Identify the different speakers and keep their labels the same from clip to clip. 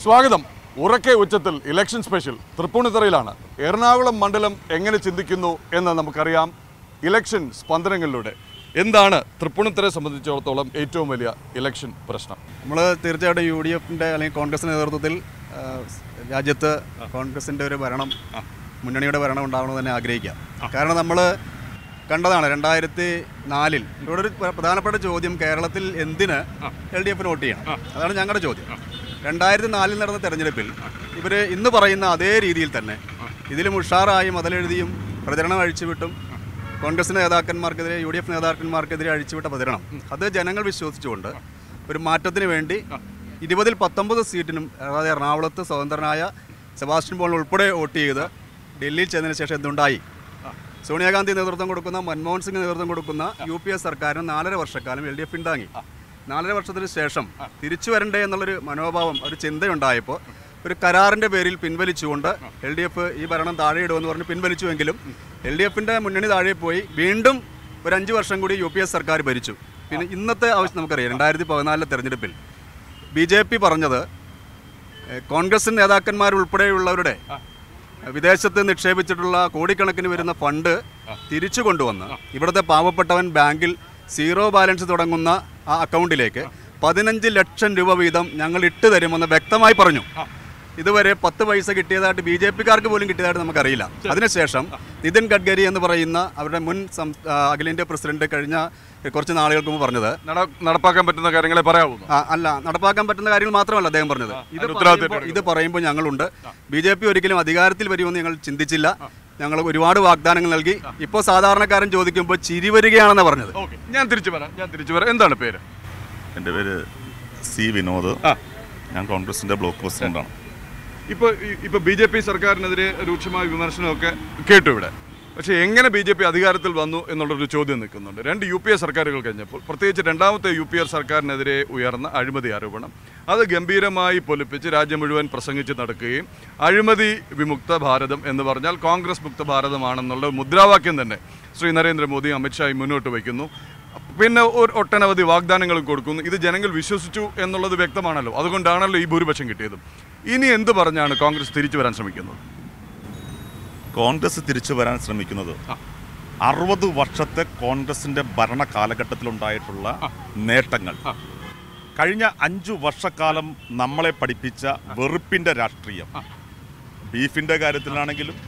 Speaker 1: സ്വാഗതം. ഉറക്കെ ഉച്ചത്തിൽ ഇലക്ഷൻ സ്പെഷ്യൽ തൃപ്പൂണിത്തുറയിലാണ്. എറണാകുളം മണ്ഡലം എങ്ങനെ ചിന്തിക്കുന്നു എന്ന് നമുക്കറിയാം ഇലക്ഷൻ സ്പന്ദനങ്ങളിലൂടെ. എന്താണ് തൃപ്പൂണിത്തുറയെ സംബന്ധിച്ചിടത്തോളം ഏറ്റവും വലിയ ഇലക്ഷൻ പ്രശ്നം?
Speaker 2: നമ്മൾ തീർച്ചയായിട്ടും UDF-ൻ്റെ അല്ലെങ്കിൽ കോൺഗ്രസിൻ്റെ നേതൃത്വത്തിൽ രാജ്യത്ത് കോൺഗ്രസിൻ്റെ ഒരു ഭരണം, മുന്നണിയുടെ ഭരണം ഉണ്ടാവണമെന്ന് തന്നെ ആഗ്രഹിക്കാം. കാരണം നമ്മൾ കണ്ടതാണ് 2004 ഇവിടെ ഒരു പ്രധാനപ്പെട്ട ചോദ്യം, കേരളത്തിൽ എന്തിന് LDF-ന് വോട്ട് ചെയ്യണം? അതാണ് ഞങ്ങളുടെ ചോദ്യം. 2004 നടന്ന തെരഞ്ഞെടുപ്പിൽ ഇവർ ഇന്ന് പറയുന്ന അതേ രീതിയിൽ തന്നെ ഇതിലും ഉഷാറായും അതിലെഴുതിയും പ്രചരണം അഴിച്ചുവിട്ടും കോൺഗ്രസ് നേതാക്കന്മാർക്കെതിരെ UDF നേതാക്കന്മാർക്കെതിരെ അഴിച്ചുവിട്ട പ്രചരണം അത് ജനങ്ങൾ വിശ്വസിച്ചുകൊണ്ട് ഒരു മാറ്റത്തിന് വേണ്ടി 20-ൽ 19 സീറ്റിനും, അതായത് എറണാകുളത്ത് സ്വതന്ത്രനായ സെബാസ്റ്റ്യൻ പോൾ ഉൾപ്പെടെ വോട്ട് ചെയ്ത് ഡൽഹിയിൽ ചെന്നതിന് ശേഷം എന്തുണ്ടായി? സോണിയാഗാന്ധി നേതൃത്വം കൊടുക്കുന്ന, മൻമോഹൻ സിംഗ് നേതൃത്വം കൊടുക്കുന്ന UPA സർക്കാരിന് 4.5 വർഷക്കാലം LDF പിന്താങ്ങി. 4.5 വർഷത്തിന് ശേഷം തിരിച്ചു വരണ്ടേ എന്നുള്ളൊരു മനോഭാവം, ഒരു ചിന്തയുണ്ടായപ്പോൾ ഒരു കരാറിൻ്റെ പേരിൽ പിൻവലിച്ചുകൊണ്ട് LDF ഈ ഭരണം താഴെയിടുമെന്ന് പറഞ്ഞ് പിൻവലിച്ചുവെങ്കിലും LDF-ൻ്റെ മുന്നണി താഴെ പോയി വീണ്ടും ഒരു 5 വർഷം കൂടി UPA സർക്കാർ ഭരിച്ചു. പിന്നെ ഇന്നത്തെ ആവശ്യം നമുക്കറിയാം. 2014 തെരഞ്ഞെടുപ്പിൽ BJP പറഞ്ഞത് കോൺഗ്രസ് നേതാക്കന്മാരുൾപ്പെടെയുള്ളവരുടെ വിദേശത്ത് നിക്ഷേപിച്ചിട്ടുള്ള കോടിക്കണക്കിന് വരുന്ന ഫണ്ട് തിരിച്ചു കൊണ്ടുവന്ന് ഇവിടുത്തെ പാവപ്പെട്ടവൻ ബാങ്കിൽ സീറോ ബാലൻസ് തുടങ്ങുന്ന ആ അക്കൗണ്ടിലേക്ക് 15 ലക്ഷം രൂപ വീതം ഞങ്ങൾ ഇട്ട് തരുമെന്ന് വ്യക്തമായി പറഞ്ഞു. ഇതുവരെ 10 പൈസ കിട്ടിയതായിട്ട് BJP-ക്കാർക്ക് പോലും കിട്ടിയതായിട്ട് നമുക്കറിയില്ല. അതിനുശേഷം നിതിൻ ഗഡ്കരി എന്ന് പറയുന്ന അവരുടെ മുൻ അഖിലേന്ത്യാ പ്രസിഡന്റ് കഴിഞ്ഞ കുറച്ച് നാളുകൾക്ക് മുമ്പ് പറഞ്ഞത്
Speaker 1: നടപ്പാക്കാൻ പറ്റുന്ന കാര്യങ്ങളെ പറയാവൂ.
Speaker 2: അല്ല, നടപ്പാക്കാൻ പറ്റുന്ന കാര്യങ്ങൾ മാത്രമല്ല അദ്ദേഹം പറഞ്ഞത്. ഇത് പറയുമ്പോൾ ഞങ്ങളുണ്ട്. BJP ഒരിക്കലും അധികാരത്തിൽ വരുമെന്ന് ഞങ്ങൾ ചിന്തിച്ചില്ല. ഞങ്ങൾ ഒരുപാട് വാഗ്ദാനങ്ങൾ നൽകി. ഇപ്പോൾ സാധാരണക്കാരൻ ചോദിക്കുമ്പോൾ ചിരി വരികയാണെന്ന് പറഞ്ഞത്.
Speaker 1: ഞാൻ തിരിച്ചു വരാം. എന്താണ് പേര്?
Speaker 3: എൻ്റെ പേര് C. വിനോദ്. ഞാൻ കോൺഗ്രസിൻ്റെ ബ്ലോക്ക് പ്രസിഡന്റാണ്.
Speaker 1: ഇപ്പോൾ BJP സർക്കാരിനെതിരെ രൂക്ഷമായ വിമർശനമൊക്കെ കേട്ടു ഇവിടെ. പക്ഷേ എങ്ങനെ BJP അധികാരത്തിൽ വന്നു എന്നുള്ളൊരു ചോദ്യം നിൽക്കുന്നുണ്ട്. 2 UPA സർക്കാരുകൾ കഴിഞ്ഞപ്പോൾ, പ്രത്യേകിച്ച് രണ്ടാമത്തെ UPA സർക്കാരിനെതിരെ ഉയർന്ന അഴിമതി ആരോപണം അത് ഗംഭീരമായി പൊലിപ്പിച്ച് രാജ്യം മുഴുവൻ പ്രസംഗിച്ച് നടക്കുകയും അഴിമതി വിമുക്ത ഭാരതം എന്ന് പറഞ്ഞാൽ കോൺഗ്രസ് മുക്ത ഭാരതമാണെന്നുള്ള മുദ്രാവാക്യം തന്നെ ശ്രീ നരേന്ദ്രമോദിയും അമിത്ഷായും മുന്നോട്ട് വയ്ക്കുന്നു. പിന്നെ ഒട്ടനവധി വാഗ്ദാനങ്ങളും കൊടുക്കുന്നു. ഇത് ജനങ്ങൾ വിശ്വസിച്ചു എന്നുള്ളത് വ്യക്തമാണല്ലോ. അതുകൊണ്ടാണല്ലോ ഈ ഭൂരിപക്ഷം കിട്ടിയതും. ഇനി എന്ത് പറഞ്ഞാണ് കോൺഗ്രസ് തിരിച്ചു വരാൻ ശ്രമിക്കുന്നത്?
Speaker 3: കോൺഗ്രസ് തിരിച്ചു വരാൻ ശ്രമിക്കുന്നത് 60 വർഷത്തെ കോൺഗ്രസിൻ്റെ ഭരണ കാലഘട്ടത്തിലുണ്ടായിട്ടുള്ള നേട്ടങ്ങൾ, കഴിഞ്ഞ 5 വർഷക്കാലം നമ്മളെ പഠിപ്പിച്ച വെറുപ്പിൻ്റെ രാഷ്ട്രീയം, ബീഫിൻ്റെ കാര്യത്തിലാണെങ്കിലും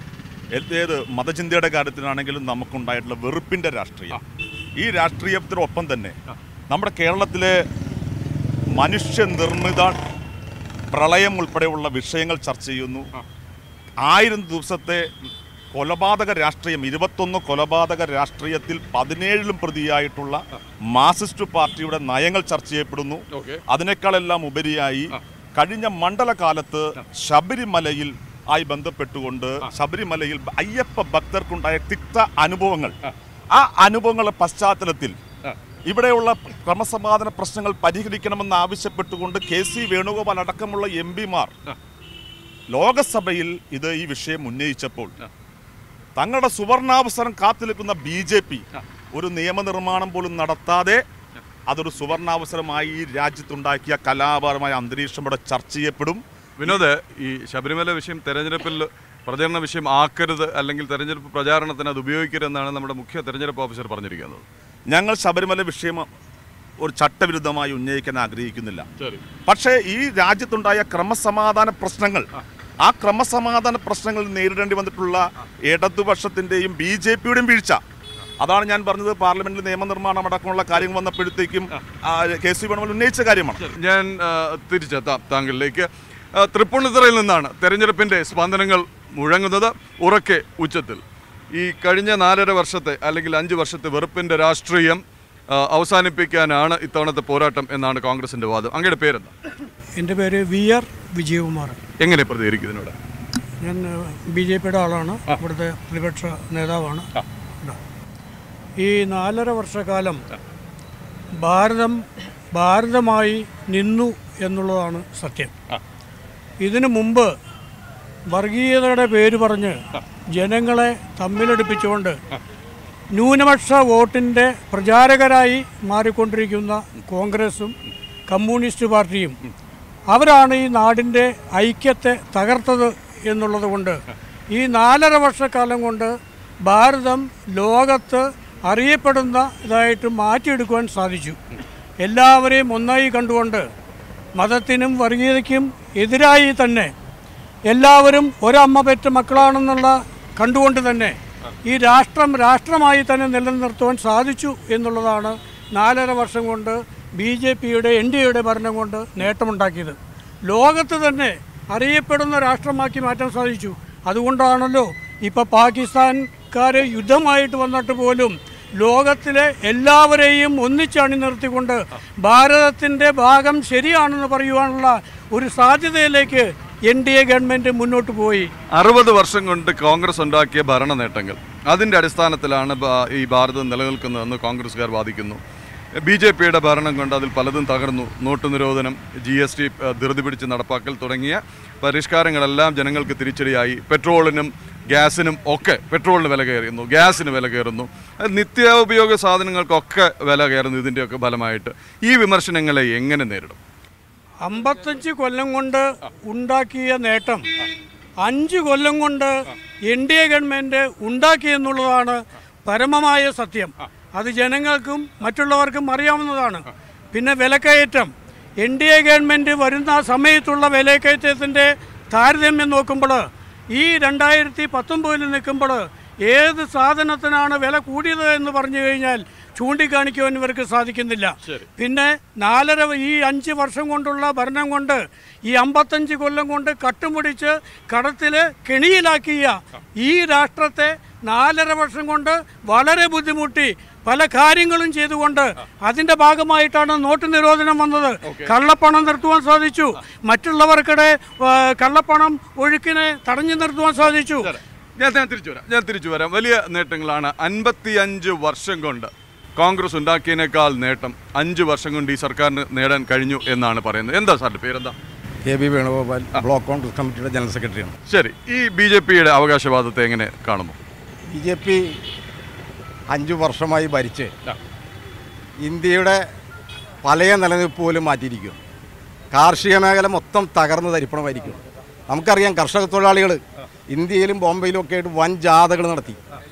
Speaker 3: ഏത് മതചിന്തയുടെ കാര്യത്തിലാണെങ്കിലും നമുക്കുണ്ടായിട്ടുള്ള വെറുപ്പിൻ്റെ രാഷ്ട്രീയം, ഈ രാഷ്ട്രീയത്തിനൊപ്പം തന്നെ നമ്മുടെ കേരളത്തിലെ മനുഷ്യനിർമ്മിത പ്രളയം ഉൾപ്പെടെയുള്ള വിഷയങ്ങൾ ചർച്ച ചെയ്യുന്നു. 1000 ദിവസത്തെ കൊലപാതക രാഷ്ട്രീയം, 21 കൊലപാതക രാഷ്ട്രീയത്തിൽ 17ലും പ്രതിയായിട്ടുള്ള മാർക്സിസ്റ്റ് പാർട്ടിയുടെ നയങ്ങൾ ചർച്ച ചെയ്യപ്പെടുന്നു. അതിനേക്കാളെല്ലാം ഉപരിയായി കഴിഞ്ഞ മണ്ഡലകാലത്ത് ശബരിമലയിൽ ആയി ബന്ധപ്പെട്ടുകൊണ്ട് ശബരിമലയിൽ അയ്യപ്പ ഭക്തർക്കുണ്ടായ തിക്ത അനുഭവങ്ങൾ, ആ അനുഭവങ്ങളുടെ പശ്ചാത്തലത്തിൽ ഇവിടെയുള്ള ക്രമസമാധാന പ്രശ്നങ്ങൾ പരിഹരിക്കണമെന്ന് ആവശ്യപ്പെട്ടുകൊണ്ട് KC വേണുഗോപാൽ അടക്കമുള്ള MP-മാർ ലോകസഭയിൽ ഈ വിഷയം ഉന്നയിച്ചപ്പോൾ തങ്ങളുടെ സുവർണാവസരം കാത്തുനിൽക്കുന്ന BJP ഒരു നിയമനിർമ്മാണം പോലും നടത്താതെ അതൊരു സുവർണാവസരമായി ഈ രാജ്യത്തുണ്ടാക്കിയ കലാപരമായ അന്തരീക്ഷം ഇവിടെ ചർച്ച ചെയ്യപ്പെടും.
Speaker 1: വിനോദ്, ഈ ശബരിമല വിഷയം തെരഞ്ഞെടുപ്പിൽ പ്രചരണ വിഷയം ആക്കരുത്, അല്ലെങ്കിൽ തെരഞ്ഞെടുപ്പ് പ്രചാരണത്തിന് അത് ഉപയോഗിക്കരുതെന്നാണ് നമ്മുടെ മുഖ്യ തെരഞ്ഞെടുപ്പ് ഓഫീസർ പറഞ്ഞിരിക്കുന്നത്.
Speaker 3: ഞങ്ങൾ ശബരിമല വിഷയം ഒരു ചട്ടവിരുദ്ധമായി ഉന്നയിക്കാൻ ആഗ്രഹിക്കുന്നില്ല. പക്ഷേ ഈ രാജ്യത്തുണ്ടായ ക്രമസമാധാന പ്രശ്നങ്ങൾ, ആ ക്രമസമാധാന പ്രശ്നങ്ങൾ നേരിടേണ്ടി വന്നിട്ടുള്ള ഇടതുപക്ഷത്തിൻ്റെയും BJP-യുടെയും വീഴ്ച, അതാണ് ഞാൻ പറഞ്ഞത്. പാർലമെന്റിൽ നിയമനിർമ്മാണം അടക്കമുള്ള കാര്യങ്ങൾ വന്നപ്പോഴത്തേക്കും KC വേണുഗോപാൽ ഉന്നയിച്ച കാര്യമാണ്.
Speaker 1: ഞാൻ തിരിച്ചെത്താം താങ്കളിലേക്ക്. തൃപ്പൂണിത്തുറയിൽ നിന്നാണ് തെരഞ്ഞെടുപ്പിൻ്റെ സ്പന്ദനങ്ങൾ മുഴങ്ങുന്നത് ഉറക്കെ ഉച്ചത്തിൽ. ഈ കഴിഞ്ഞ 4.5 വർഷത്തെ അല്ലെങ്കിൽ 5 വർഷത്തെ വെറുപ്പിൻ്റെ രാഷ്ട്രീയം അവസാനിപ്പിക്കാനാണ് ഇത്തവണത്തെ പോരാട്ടം എന്നാണ് കോൺഗ്രസിൻ്റെ വാദം. അങ്ങയുടെ പേരെന്താ?
Speaker 4: എൻ്റെ പേര് VR വിജയകുമാർ.
Speaker 1: എങ്ങനെ പ്രതികരിക്കുന്നതിനോട്?
Speaker 4: ഞാൻ BJP-യുടെ ആളാണ്, ഇവിടുത്തെ പ്രതിപക്ഷ നേതാവാണ്. ഈ 4.5 വർഷക്കാലം ഭാരതമായി നിന്നു എന്നുള്ളതാണ് സത്യം. ഇതിനു മുമ്പ് വർഗീയതയുടെ പേര് പറഞ്ഞ് ജനങ്ങളെ തമ്മിലടുപ്പിച്ചുകൊണ്ട് ന്യൂനപക്ഷ വോട്ടിൻ്റെ പ്രചാരകരായി മാറിക്കൊണ്ടിരിക്കുന്ന കോൺഗ്രസും കമ്മ്യൂണിസ്റ്റ് പാർട്ടിയും അവരാണ് ഈ നാടിൻ്റെ ഐക്യത്തെ തകർത്തത് എന്നുള്ളത് കൊണ്ട് ഈ 4.5 വർഷക്കാലം കൊണ്ട് ഭാരതം ലോകത്ത് അറിയപ്പെടുന്ന ഇതായിട്ട് മാറ്റിയെടുക്കുവാൻ സാധിച്ചു. എല്ലാവരെയും ഒന്നായി കണ്ടുകൊണ്ട് മതത്തിനും വർഗീയതയ്ക്കും എതിരായി തന്നെ എല്ലാവരും ഒരമ്മ പെറ്റ മക്കളാണെന്നുള്ള കണ്ടുകൊണ്ട് തന്നെ ഈ രാഷ്ട്രമായി തന്നെ നിലനിർത്തുവാൻ സാധിച്ചു എന്നുള്ളതാണ് 4.5 വർഷം കൊണ്ട് BJPയുടെ NDAയുടെ ഭരണം കൊണ്ട് നേട്ടമുണ്ടാക്കിയത്. ലോകത്ത് തന്നെ അറിയപ്പെടുന്ന രാഷ്ട്രമാക്കി മാറ്റാൻ സാധിച്ചു. അതുകൊണ്ടാണല്ലോ ഇപ്പോൾ പാകിസ്ഥാൻകാർ യുദ്ധമായിട്ട് വന്നിട്ട് പോലും ലോകത്തിലെ എല്ലാവരെയും ഒന്നിച്ചണി നിർത്തിക്കൊണ്ട് ഭാരതത്തിൻ്റെ ഭാഗം ശരിയാണെന്ന് പറയുവാനുള്ള ഒരു സാധ്യതയിലേക്ക് NDA ഗവൺമെൻറ് മുന്നോട്ട് പോയി.
Speaker 1: 60 വർഷം കൊണ്ട് കോൺഗ്രസ് ഉണ്ടാക്കിയ ഭരണ നേട്ടങ്ങൾ അതിൻ്റെ അടിസ്ഥാനത്തിലാണ് ഈ ഭാരതം നിലനിൽക്കുന്നതെന്ന് കോൺഗ്രസ്സുകാർ വാദിക്കുന്നു. BJPയുടെ ഭരണം കൊണ്ട് അതിൽ പലതും തകർന്നു. നോട്ട് നിരോധനം, GST ധൃതി പിടിച്ച് നടപ്പാക്കൽ തുടങ്ങിയ പരിഷ്കാരങ്ങളെല്ലാം ജനങ്ങൾക്ക് തിരിച്ചടിയായി. പെട്രോളിനും ഗ്യാസിനും ഒക്കെ പെട്രോളിന് വില കയറുന്നു, ഗ്യാസിന് വില കയറുന്നു, നിത്യോപയോഗ സാധനങ്ങൾക്കൊക്കെ വില കയറുന്നു. ഇതിൻ്റെയൊക്കെ ഫലമായിട്ട് ഈ വിമർശനങ്ങളെ എങ്ങനെ നേരിടും?
Speaker 4: 55 കൊല്ലം കൊണ്ട് ഉണ്ടാക്കിയ നേട്ടം 5 കൊല്ലം കൊണ്ട് NDA ഗവൺമെൻറ് ഉണ്ടാക്കിയെന്നുള്ളതാണ് പരമമായ സത്യം. അത് ജനങ്ങൾക്കും മറ്റുള്ളവർക്കും അറിയാവുന്നതാണ്. പിന്നെ വിലക്കയറ്റം, NDA ഗവൺമെൻറ് വരുന്ന സമയത്തുള്ള വിലക്കയറ്റത്തിൻ്റെ താരതമ്യം നോക്കുമ്പോൾ ഈ 2019 നിൽക്കുമ്പോൾ ഏത് സാധനത്തിനാണ് വില കൂടിയത് എന്ന് പറഞ്ഞു കഴിഞ്ഞാൽ ചൂണ്ടിക്കാണിക്കുവാൻ ഇവർക്ക് സാധിക്കുന്നില്ല. പിന്നെ ഈ 5 വർഷം കൊണ്ടുള്ള ഭരണം കൊണ്ട് ഈ 55 കൊല്ലം കൊണ്ട് കട്ടുമുടിച്ച് കടത്തിൽ കെണിയിലാക്കിയ ഈ രാഷ്ട്രത്തെ 4.5 വർഷം കൊണ്ട് വളരെ ബുദ്ധിമുട്ടി പല കാര്യങ്ങളും ചെയ്തുകൊണ്ട് അതിൻ്റെ ഭാഗമായിട്ടാണ് നോട്ട് നിരോധനം വന്നത്. കള്ളപ്പണം നിർത്തുവാൻ സാധിച്ചു. മറ്റുള്ളവർക്കിടെ കള്ളപ്പണം ഒഴുക്കിനെ തടഞ്ഞു നിർത്തുവാൻ സാധിച്ചു.
Speaker 1: ഞാൻ തിരിച്ചു വരാം. വലിയ നേട്ടങ്ങളാണ് 55 വർഷം കൊണ്ട് കോൺഗ്രസ് ഉണ്ടാക്കിയതിനേക്കാൾ നേട്ടം 5 വർഷം കൊണ്ട് ഈ സർക്കാരിന് നേടാൻ കഴിഞ്ഞു എന്നാണ് പറയുന്നത്. എന്താ സാറിൻ്റെ പേരെന്താ?
Speaker 2: KB വേണുഗോപാൽ, ബ്ലോക്ക് കോൺഗ്രസ് കമ്മിറ്റിയുടെ ജനറൽ സെക്രട്ടറിയാണ്.
Speaker 1: ശരി, ഈ BJPയുടെ അവകാശവാദത്തെ എങ്ങനെ കാണുന്നു?
Speaker 2: BJP 5 വർഷമായി ഭരിച്ച് ഇന്ത്യയുടെ പഴയ നിലനിൽപ്പ് പോലും മാറ്റിയിരിക്കും. കാർഷിക മേഖല മൊത്തം തകർന്ന് തരിപ്പണമായിരിക്കും. നമുക്കറിയാം, കർഷക തൊഴിലാളികൾ ഇന്ത്യയിലും ബോംബെയിലും ഒക്കെ ആയിട്ട് വൻ ജാഥകൾ നടത്തി.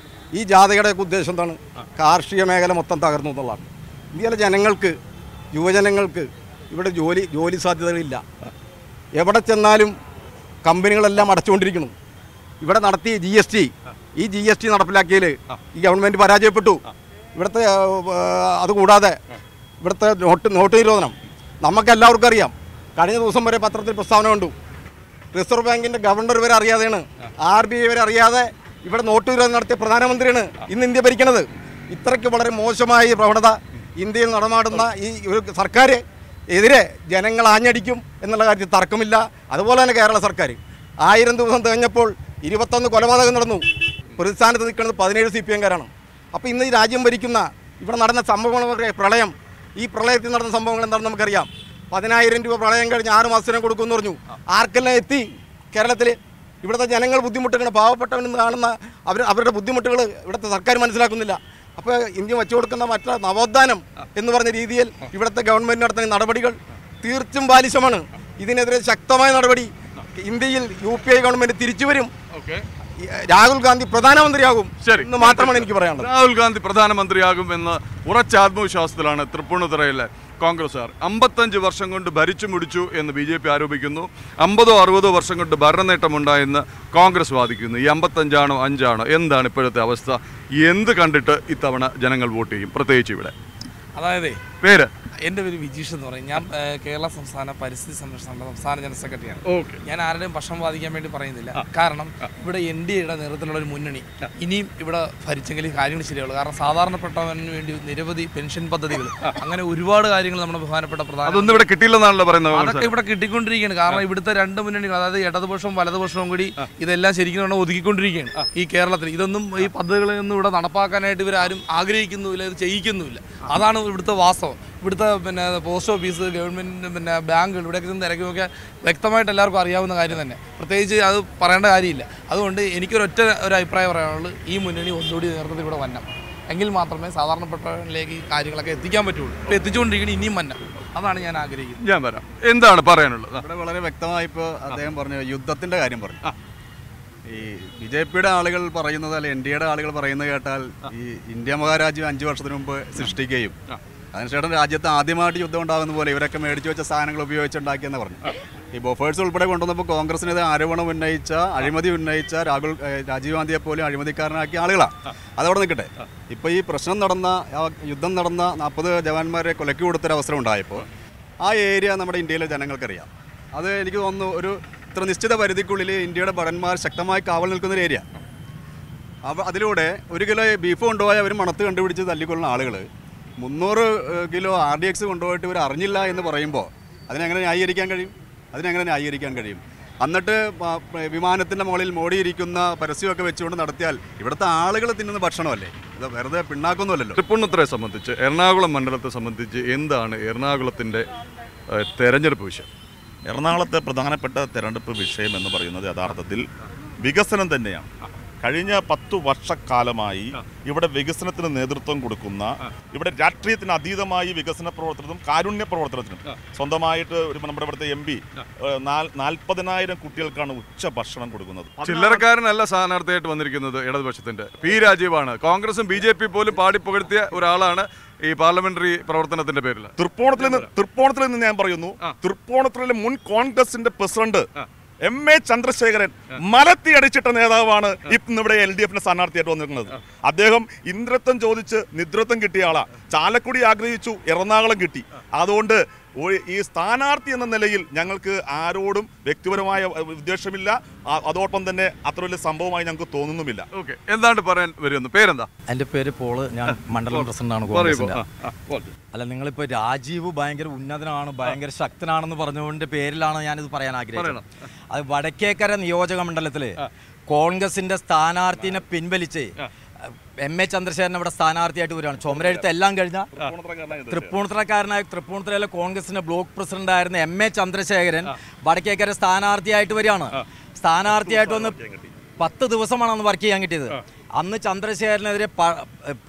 Speaker 2: ഈ ജാഥയുടെയൊക്കെ ഉദ്ദേശം എന്താണ്? കാർഷിക മേഖല മൊത്തം തകർന്നു എന്നുള്ളതാണ്. ഇന്ത്യയിലെ ജനങ്ങൾക്ക്, യുവജനങ്ങൾക്ക് ഇവിടെ ജോലി സാധ്യതകളില്ല. എവിടെ ചെന്നാലും കമ്പനികളെല്ലാം അടച്ചുകൊണ്ടിരിക്കുന്നു. ഇവിടെ നടത്തിയ ഈ GST നടപ്പിലാക്കിയതിൽ ഈ ഗവൺമെൻറ് പരാജയപ്പെട്ടു. ഇവിടുത്തെ അതുകൂടാതെ ഇവിടുത്തെ നോട്ട് നിരോധനം നമുക്കെല്ലാവർക്കും അറിയാം. കഴിഞ്ഞ ദിവസം വരെ പത്രത്തിൽ പ്രസ്താവന കണ്ടു. റിസർവ് ബാങ്കിൻ്റെ ഗവർണർ വരെ അറിയാതെയാണ്, RBI വരെ അറിയാതെ ഇവിടെ നോട്ട് നിരോധനം നടത്തിയ പ്രധാനമന്ത്രിയാണ് ഇന്ന് ഇന്ത്യ ഭരിക്കുന്നത്. ഇത്രയ്ക്ക് വളരെ മോശമായ പ്രവണത ഇന്ത്യയിൽ നടമാടുന്ന ഈ ഒരു സർക്കാർ എതിരെ ജനങ്ങൾ ആഞ്ഞടിക്കും എന്നുള്ള കാര്യത്തിൽ തർക്കമില്ല. അതുപോലെ തന്നെ കേരള സർക്കാർ 1000 ദിവസം തികഞ്ഞപ്പോൾ 21 കൊലപാതകം നടന്നു. പ്രതിസ്ഥാനത്ത് നിൽക്കുന്നത് 17 CPM-കാരാണ്. അപ്പോൾ ഇന്ന് ഈ രാജ്യം ഭരിക്കുന്ന ഇവിടെ നടന്ന സംഭവങ്ങളൊക്കെ പ്രളയം, ഈ പ്രളയത്തിൽ നടന്ന സംഭവങ്ങൾ എന്താണെന്ന് നമുക്കറിയാം. 10,000 രൂപ പ്രളയം കഴിഞ്ഞ് 6 മാസത്തിനും കൊടുക്കുമെന്ന് പറഞ്ഞു. ആർക്കെല്ലാം എത്തി? കേരളത്തിൽ ഇവിടുത്തെ ജനങ്ങൾ ബുദ്ധിമുട്ടുകൾ, പാവപ്പെട്ടവനെന്ന് കാണുന്ന അവരുടെ ബുദ്ധിമുട്ടുകൾ ഇവിടുത്തെ സർക്കാർ മനസ്സിലാക്കുന്നില്ല. അപ്പോൾ ഇന്ത്യ വെച്ചു കൊടുക്കുന്ന മറ്റു നവോത്ഥാനം എന്ന് പറഞ്ഞ രീതിയിൽ ഇവിടുത്തെ ഗവൺമെൻറ് നടത്തുന്ന നടപടികൾ തീർച്ചും ബാലിശമാണ്. ഇതിനെതിരെ ശക്തമായ നടപടി ഇന്ത്യയിൽ UPA ഗവൺമെൻറ് തിരിച്ചു വരും. രാഹുൽ ഗാന്ധി പ്രധാനമന്ത്രിയാകും എന്ന് മാത്രമാണ് എനിക്ക് പറയാനുള്ളത്.
Speaker 1: രാഹുൽ ഗാന്ധി പ്രധാനമന്ത്രിയാകും എന്ന ഉറച്ച ആത്മവിശ്വാസത്തിലാണ് തൃപ്പൂണിത്തുറയിലെ കോൺഗ്രസ്സുകാർ. 55 വർഷം കൊണ്ട് ഭരിച്ചു മുടിച്ചു എന്ന് BJP ആരോപിക്കുന്നു. 50-60 വർഷം കൊണ്ട് ഭരണനേട്ടമുണ്ടായെന്ന് കോൺഗ്രസ് വാദിക്കുന്നു. ഈ 55 ആണോ 5 ആണോ? എന്താണ് ഇപ്പോഴത്തെ അവസ്ഥ? എന്ത് കണ്ടിട്ട് ഇത്തവണ ജനങ്ങൾ വോട്ട് ചെയ്യും? പ്രത്യേകിച്ച് ഇവിടെ
Speaker 5: അതായത്
Speaker 1: പേര്
Speaker 5: എൻ്റെ പേര് വിജീഷ് എന്ന് പറയും. ഞാൻ കേരള സംസ്ഥാന പരിസ്ഥിതി സംരക്ഷണ സംസ്ഥാന ജനറൽ സെക്രട്ടറിയാണ്. ഞാൻ ആരുടെയും പക്ഷം വാദിക്കാൻ വേണ്ടി പറയുന്നില്ല. കാരണം ഇവിടെ NDAയുടെ നേതൃത്വത്തിലുള്ള ഒരു മുന്നണി ഇനിയും ഇവിടെ ഭരിച്ചെങ്കിൽ കാര്യങ്ങൾ ശരിയുള്ളൂ. കാരണം സാധാരണപ്പെട്ടവന് വേണ്ടി നിരവധി പെൻഷൻ പദ്ധതികൾ, അങ്ങനെ ഒരുപാട് കാര്യങ്ങൾ നമ്മുടെ ബഹുമാനപ്പെട്ട
Speaker 1: അതൊന്നും ഇവിടെ കിട്ടിയില്ലെന്നാണല്ലോ പറയുന്നത്.
Speaker 5: അതൊക്കെ ഇവിടെ കിട്ടിക്കൊണ്ടിരിക്കുകയാണ്. കാരണം ഇവിടുത്തെ 2 മുന്നണികൾ, അതായത് ഇടതുപക്ഷവും വലതുപക്ഷവും കൂടി ഇതെല്ലാം ശരിക്കും ഒതുക്കിക്കൊണ്ടിരിക്കുകയാണ് ഈ കേരളത്തിൽ. ഇതൊന്നും ഈ പദ്ധതികളൊന്നും ഇവിടെ നടപ്പാക്കാനായിട്ട് ഇവരാരും ആഗ്രഹിക്കുന്നുമില്ല, ഇത് ചെയ്യിക്കുന്നുമില്ല. അതാണ് ഇവിടുത്തെ വാസ്തവം. ഇവിടുത്തെ പോസ്റ്റ് ഓഫീസ്, ഗവൺമെൻറ്, ബാങ്കുകൾ ഇവിടെയൊക്കെ തിരക്കി നോക്കിയാൽ വ്യക്തമായിട്ട് എല്ലാവർക്കും അറിയാവുന്ന കാര്യം തന്നെ. പ്രത്യേകിച്ച് അത് പറയേണ്ട കാര്യമില്ല. അതുകൊണ്ട് എനിക്കൊരു അഭിപ്രായം പറയാനുള്ളത്, ഈ മുന്നണി ഒന്നുകൂടി നേതൃത്വത്തിൽ ഇവിടെ വരണം. എങ്കിൽ മാത്രമേ സാധാരണപ്പെട്ടവരിലേക്ക് ഈ കാര്യങ്ങളൊക്കെ എത്തിക്കാൻ പറ്റുള്ളൂ. ഇപ്പോൾ എത്തിച്ചുകൊണ്ടിരിക്കുന്നത് ഇനിയും മന്ന. അതാണ് ഞാൻ ആഗ്രഹിക്കുന്നത്.
Speaker 1: ഞാൻ വരാം. എന്താണ് പറയാനുള്ളത്?
Speaker 2: ഇവിടെ വളരെ വ്യക്തമായി ഇപ്പോൾ അദ്ദേഹം പറഞ്ഞു, യുദ്ധത്തിൻ്റെ കാര്യം പറഞ്ഞു. ഈ BJP-യുടെ ആളുകൾ പറയുന്നത്, അല്ലെ NDA-യുടെ ആളുകൾ പറയുന്നത് കേട്ടാൽ ഈ ഇന്ത്യ മഹാരാജ്യം 5 വർഷത്തിന് മുമ്പ് സൃഷ്ടിക്കുകയും അതിനുശേഷം രാജ്യത്ത് ആദ്യമായിട്ട് യുദ്ധം ഉണ്ടാകുന്ന പോലെ ഇവരൊക്കെ മേടിച്ചു വെച്ച സാധനങ്ങൾ ഉപയോഗിച്ചുണ്ടാക്കിയെന്ന് പറഞ്ഞു. ഈ ബൊഫേഴ്സ് ഉൾപ്പെടെ കൊണ്ടുവന്നപ്പോൾ കോൺഗ്രസിനെതിരെ ആരോപണം ഉന്നയിച്ച, അഴിമതി ഉന്നയിച്ച രാജീവ് ഗാന്ധിയെ പോലും അഴിമതിക്കാരനാക്കിയ ആളുകളാണ്. അതവിടെ നിൽക്കട്ടെ. ഇപ്പോൾ ഈ പ്രശ്നം നടന്ന, യുദ്ധം നടന്ന 40 ജവാന്മാരെ കൊലയ്ക്ക് കൊടുത്തൊരവസരം ഉണ്ടായപ്പോൾ ആ ഏരിയ നമ്മുടെ ഇന്ത്യയിലെ ജനങ്ങൾക്കറിയാം. അത് എനിക്ക് തോന്നുന്നു ഒരു ഇത്ര നിശ്ചിത പരിധിക്കുള്ളിൽ ഇന്ത്യയുടെ ഭടന്മാർ ശക്തമായി കാവൽ നിൽക്കുന്നൊരു ഏരിയ. അപ്പോൾ അതിലൂടെ 1 കിലോ ബീഫ് കൊണ്ടുപോയ അവർ മണത്ത് കണ്ടുപിടിച്ച് തല്ലിക്കൊള്ളുന്ന ആളുകൾ 300 കിലോ RDX കൊണ്ടുപോയിട്ട് ഇവർ അറിഞ്ഞില്ല എന്ന് പറയുമ്പോൾ അതിനെങ്ങനെ ന്യായീകരിക്കാൻ കഴിയും? എന്നിട്ട് വിമാനത്തിൻ്റെ മുകളിൽ മോടിയിരിക്കുന്ന പരസ്യമൊക്കെ വെച്ചുകൊണ്ട് നടത്തിയാൽ ഇവിടുത്തെ ആളുകൾ തിന്നുന്ന ഭക്ഷണമല്ലേ? ഇത് വെറുതെ പിണ്ണാക്കൊന്നുമല്ലല്ലോ.
Speaker 1: തൃപ്പൂണിത്തുറയെ സംബന്ധിച്ച്, എറണാകുളം മണ്ഡലത്തെ സംബന്ധിച്ച് എന്താണ് എറണാകുളത്തിൻ്റെ തെരഞ്ഞെടുപ്പ് വിഷയം?
Speaker 3: എറണാകുളത്തെ പ്രധാനപ്പെട്ട തെരഞ്ഞെടുപ്പ് വിഷയം എന്ന് പറയുന്നത് യഥാർത്ഥത്തിൽ വികസനം തന്നെയാണ്. കഴിഞ്ഞ 10 വർഷക്കാലമായി ഇവിടെ വികസനത്തിന് നേതൃത്വം കൊടുക്കുന്ന, ഇവിടെ രാഷ്ട്രീയത്തിന് അതീതമായി വികസന പ്രവർത്തനത്തിനും കാരുണ്യ പ്രവർത്തനത്തിനും സ്വന്തമായിട്ട് നമ്മുടെ ഇവിടുത്തെ MP 40,000 കുട്ടികൾക്കാണ് ഉച്ച ഭക്ഷണം കൊടുക്കുന്നത്.
Speaker 1: ചില്ലറക്കാരനല്ല സ്ഥാനാർത്ഥിയായിട്ട് വന്നിരിക്കുന്നത് ഇടതുപക്ഷത്തിന്റെ P. രാജീവാണ്. കോൺഗ്രസും BJP പോലും പാടിപ്പുകഴ്ത്തിയ ഒരാളാണ് ഈ പാർലമെന്ററി പ്രവർത്തനത്തിന്റെ പേരിൽ.
Speaker 3: തൃപ്പൂണിത്തുറയിൽ നിന്ന് ഞാൻ പറയുന്നു, തൃപ്പൂണിത്തുറയിലെ മുൻ കോൺഗ്രസിന്റെ പ്രസിഡന്റ് MA ചന്ദ്രശേഖരൻ മലത്തി അടിച്ചിട്ട നേതാവാണ് ഇന്ന് ഇവിടെ LDF സ്ഥാനാർത്ഥിയായിട്ട് വന്നിരിക്കുന്നത്. അദ്ദേഹം ഇന്ദ്രത്വം ചോദിച്ച് നിദ്രത്വം കിട്ടിയ ആളാ. ചാലക്കുടി ആഗ്രഹിച്ചു, എറണാകുളം കിട്ടി. അതുകൊണ്ട് ഈ സ്ഥാനാർത്ഥി എന്ന നിലയിൽ ഞങ്ങൾക്ക് ആരോടും വ്യക്തിപരമായ വിദ്വേഷമില്ല. അതോടൊപ്പം തന്നെ അത്ര വലിയ സംഭവമായി ഞങ്ങൾക്ക് തോന്നുന്നുമില്ല.
Speaker 1: ഓക്കെ, എന്താണ് പറയാൻ വരുന്നു? പേരെന്താ?
Speaker 6: എൻ്റെ പേര് പോള്. ഞാൻ മണ്ഡലം പ്രസിഡന്റാണ് കോൺഗ്രസിന്റെ. അല്ല, നിങ്ങളിപ്പോൾ രാജീവ് ഭയങ്കര ഉന്നതനാണ്, ഭയങ്കര ശക്തനാണെന്ന് പറഞ്ഞുകൊണ്ട് പേരിലാണ് ഞാനിത് പറയാൻ ആഗ്രഹിക്കുന്നത്. അത് വടക്കേക്കര നിയോജക മണ്ഡലത്തിൽ കോൺഗ്രസിന്റെ സ്ഥാനാർത്ഥിനെ പിൻവലിച്ച് MA ചന്ദ്രശേഖരൻ ഇവിടെ സ്ഥാനാർത്ഥിയായിട്ട് വരികയാണ്. ചുമരെഴുത്ത് എല്ലാം കഴിഞ്ഞ തൃപ്പൂണിത്തുറയിലെ കോൺഗ്രസിന്റെ ബ്ലോക്ക് പ്രസിഡന്റായിരുന്ന MA ചന്ദ്രശേഖരൻ വടക്കേക്കര സ്ഥാനാർത്ഥിയായിട്ട് വരികയാണ്. സ്ഥാനാർത്ഥിയായിട്ട് വന്ന് 10 ദിവസമാണ് അന്ന് വർക്ക് ചെയ്യാൻ കിട്ടിയത്. അന്ന് ചന്ദ്രശേഖരനെതിരെ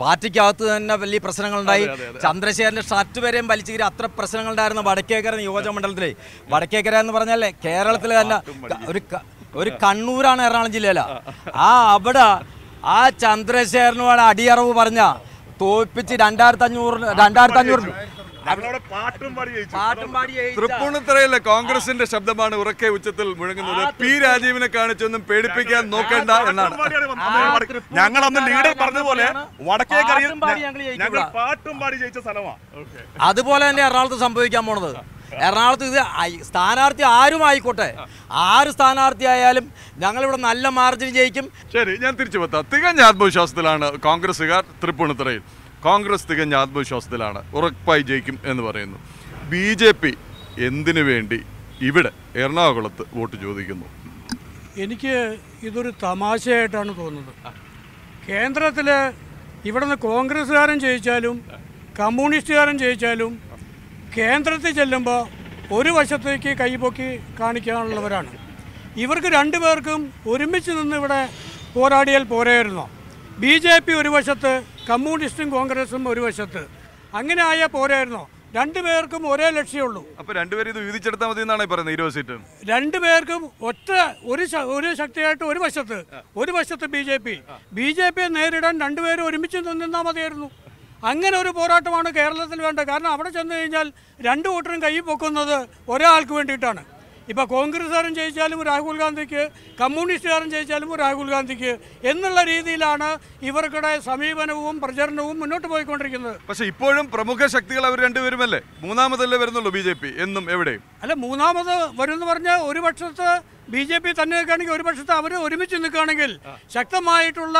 Speaker 6: പാർട്ടിക്കകത്ത് തന്നെ വലിയ പ്രശ്നങ്ങളുണ്ടായി. ചന്ദ്രശേഖരന്റെ ഷർട്ട് വരെയും വലിച്ചു കീറി അത്ര പ്രശ്നങ്ങളുണ്ടായിരുന്നു വടക്കേക്കര നിയോജക മണ്ഡലത്തിലെ. വടക്കേക്കര എന്ന് പറഞ്ഞാലേ കേരളത്തിലെ തന്നെ ഒരു കണ്ണൂരാണ് എറണാകുളം ജില്ലയില. അവിടെ ആ ചന്ദ്രശേഖരനോട് അടിയറവ് പറഞ്ഞ തോൽപ്പിച്ച് 2500
Speaker 1: തൃപ്പൂണിത്തുറയിലെ കോൺഗ്രസിന്റെ ശബ്ദമാണ് ഉറക്കെ ഉച്ചത്തിൽ മുഴങ്ങുന്നത്. P. രാജീവിനെ കാണിച്ചൊന്നും പേടിപ്പിക്കാൻ നോക്കേണ്ട എന്നാണ്.
Speaker 3: ഞങ്ങൾ അന്ന് ലീഡർ പറഞ്ഞതുപോലെ വടക്കേക്കരയിൽ ഞങ്ങൾ പാട്ടും പാടി ജയിച്ച സ്ഥലമാണ്.
Speaker 6: അതുപോലെ തന്നെ എറണാകുളത്ത് സംഭവിക്കാൻ പോണത്. എറണാകുളത്ത് ഇത് സ്ഥാനാർത്ഥി ആരും ആയിക്കോട്ടെ, ആര് സ്ഥാനാർത്ഥി ആയാലും ഞങ്ങളിവിടെ നല്ല മാർജിൻ ജയിക്കും.
Speaker 1: ശരി, ഞാൻ തിരിച്ചു പറ്റാം. തികഞ്ഞ ആത്മവിശ്വാസത്തിലാണ് കോൺഗ്രസ്സുകാർ തൃപ്പൂണിത്തുറയിൽ. കോൺഗ്രസ് തികഞ്ഞ ആത്മവിശ്വാസത്തിലാണ്, ഉറപ്പായി ജയിക്കും എന്ന് പറയുന്നു. BJP എന്തിനു വേണ്ടി ഇവിടെ എറണാകുളത്ത് വോട്ട് ചോദിക്കുന്നു?
Speaker 4: എനിക്ക് ഇതൊരു തമാശയായിട്ടാണ് തോന്നുന്നത്. കേന്ദ്രത്തിൽ ഇവിടുന്ന് കോൺഗ്രസ്സുകാരൻ ജയിച്ചാലും കമ്മ്യൂണിസ്റ്റുകാരൻ ജയിച്ചാലും കേന്ദ്രത്തിൽ ചെല്ലുമ്പോൾ ഒരു വശത്തേക്ക് കൈപൊക്കി കാണിക്കാനുള്ളവരാണ്. ഇവർക്ക് 2 പേർക്കും ഒരുമിച്ച് നിന്ന് ഇവിടെ പോരാടിയാൽ പോരായിരുന്നോ? BJP ഒരു വശത്ത്, കമ്മ്യൂണിസ്റ്റും കോൺഗ്രസും ഒരു വശത്ത്. അങ്ങനെ ആയാൽ പോരായിരുന്നോ? 2 പേർക്കും ഒരേ ലക്ഷ്യമുള്ളൂ.
Speaker 1: അപ്പോൾ 2 പേരും ഇത് വീതിച്ചെടുത്താൽ മതി എന്നാണ് പറയുന്നത്. 20 സീറ്റ്
Speaker 4: 2 പേർക്കും ഒരു ശക്തിയായിട്ട് ഒരു വശത്ത് BJP നേരിടാൻ 2 പേരും ഒരുമിച്ച് നിന്നാൽ മതിയായിരുന്നു. അങ്ങനെ ഒരു പോരാട്ടമാണ് കേരളത്തിൽ വേണ്ടത്. കാരണം അവിടെ ചെന്ന് കഴിഞ്ഞാൽ 2 കൂട്ടരും കൈ പൊക്കുന്നത് ഒരാൾക്ക് വേണ്ടിയിട്ടാണ്. ഇപ്പോൾ കോൺഗ്രസ്സുകാരൻ ജയിച്ചാലും രാഹുൽ ഗാന്ധിക്ക്, കമ്മ്യൂണിസ്റ്റുകാരൻ ജയിച്ചാലും രാഹുൽ ഗാന്ധിക്ക് എന്നുള്ള രീതിയിലാണ് ഇവർക്കിടെ സമീപനവും പ്രചരണവും മുന്നോട്ട് പോയിക്കൊണ്ടിരിക്കുന്നത്.
Speaker 1: പക്ഷേ ഇപ്പോഴും പ്രമുഖ ശക്തികൾ അവർ 2 പേരുമല്ലേ? മൂന്നാമതല്ലേ വരുന്നുള്ളൂ BJP എന്നും എവിടെയും.
Speaker 4: അല്ല, മൂന്നാമത് വരുമെന്ന് പറഞ്ഞാൽ ഒരു പക്ഷത്ത് BJP തന്നെ നിൽക്കുകയാണെങ്കിൽ, ഒരു പക്ഷത്ത് അവർ ഒരുമിച്ച് നിൽക്കുകയാണെങ്കിൽ ശക്തമായിട്ടുള്ള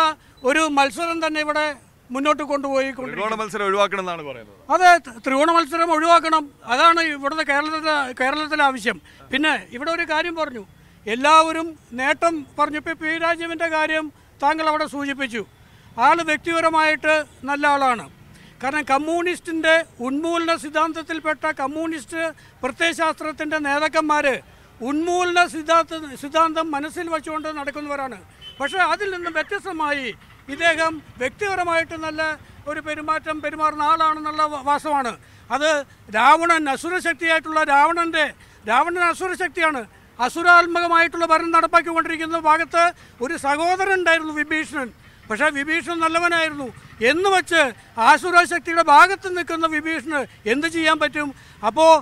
Speaker 4: ഒരു മത്സരം തന്നെ ഇവിടെ മുന്നോട്ട് കൊണ്ടുപോയിക്കൊണ്ടിരിക്കുന്നത്.
Speaker 1: മത്സരം ഒഴിവാക്കണം എന്നാണ് പറയുന്നത്.
Speaker 4: അതെ, ത്രികോണ മത്സരം ഒഴിവാക്കണം. അതാണ് ഇവിടുത്തെ കേരളത്തിലെ ആവശ്യം. പിന്നെ ഇവിടെ ഒരു കാര്യം പറഞ്ഞു, എല്ലാവരും നേട്ടം പറഞ്ഞു. ഇപ്പോൾ P. രാജീവിൻ്റെ കാര്യം താങ്കൾ അവിടെ സൂചിപ്പിച്ചു. ആൾ വ്യക്തിപരമായിട്ട് നല്ല ആളാണ്. കാരണം കമ്മ്യൂണിസ്റ്റിൻ്റെ ഉന്മൂലന സിദ്ധാന്തത്തിൽപ്പെട്ട കമ്മ്യൂണിസ്റ്റ് പ്രത്യയശാസ്ത്രത്തിൻ്റെ നേതാക്കന്മാർ ഉന്മൂലന സിദ്ധാന്തം മനസ്സിൽ വെച്ചുകൊണ്ട് നടക്കുന്നവരാണ്. പക്ഷേ അതിൽ നിന്നും വ്യത്യസ്തമായി ഇദ്ദേഹം വ്യക്തിപരമായിട്ട് നല്ല ഒരു പെരുമാറുന്ന ആളാണെന്നുള്ള വാസ്തവമാണ്. അത് രാവണൻ അസുരശക്തിയായിട്ടുള്ള രാവണൻ അസുരശക്തിയാണ്. അസുരാത്മകമായിട്ടുള്ള ഭരണം നടപ്പാക്കിക്കൊണ്ടിരിക്കുന്ന ഭാഗത്ത് ഒരു സഹോദരൻ ഉണ്ടായിരുന്നു, വിഭീഷണൻ. പക്ഷേ വിഭീഷണൻ നല്ലവനായിരുന്നു എന്ന് വെച്ച് ആസുരശക്തിയുടെ ഭാഗത്ത് നിൽക്കുന്ന വിഭീഷണന് എന്ത് ചെയ്യാൻ പറ്റും? അപ്പോൾ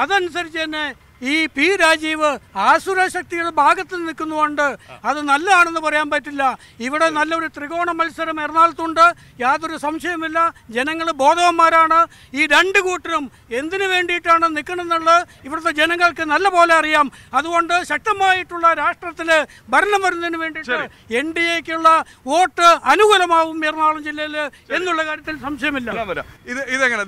Speaker 4: അതനുസരിച്ച് തന്നെ ഈ പി രാജീവ് ആസുരശക്തിയുടെ ഭാഗത്ത് നിൽക്കുന്നുകൊണ്ട് അത് നല്ലതാണെന്ന് പറയാൻ പറ്റില്ല. ഇവിടെ നല്ലൊരു ത്രികോണ മത്സരം എറണാകുളത്തുണ്ട്, യാതൊരു സംശയമില്ല. ജനങ്ങൾ ബോധവാന്മാരാണ്. ഈ രണ്ട് കൂട്ടരും എന്തിനു വേണ്ടിയിട്ടാണ് നിൽക്കണമെന്നുള്ളത് ഇവിടുത്തെ ജനങ്ങൾക്ക് നല്ല പോലെ അറിയാം. അതുകൊണ്ട് ശക്തമായിട്ടുള്ള രാഷ്ട്രത്തിൽ ഭരണം വരുന്നതിന് വേണ്ടിയിട്ട് NDAക്കുള്ള വോട്ട് അനുകൂലമാവും എറണാകുളം ജില്ലയിൽ എന്നുള്ള കാര്യത്തിൽ സംശയമില്ല.
Speaker 1: ഇതെങ്ങനെ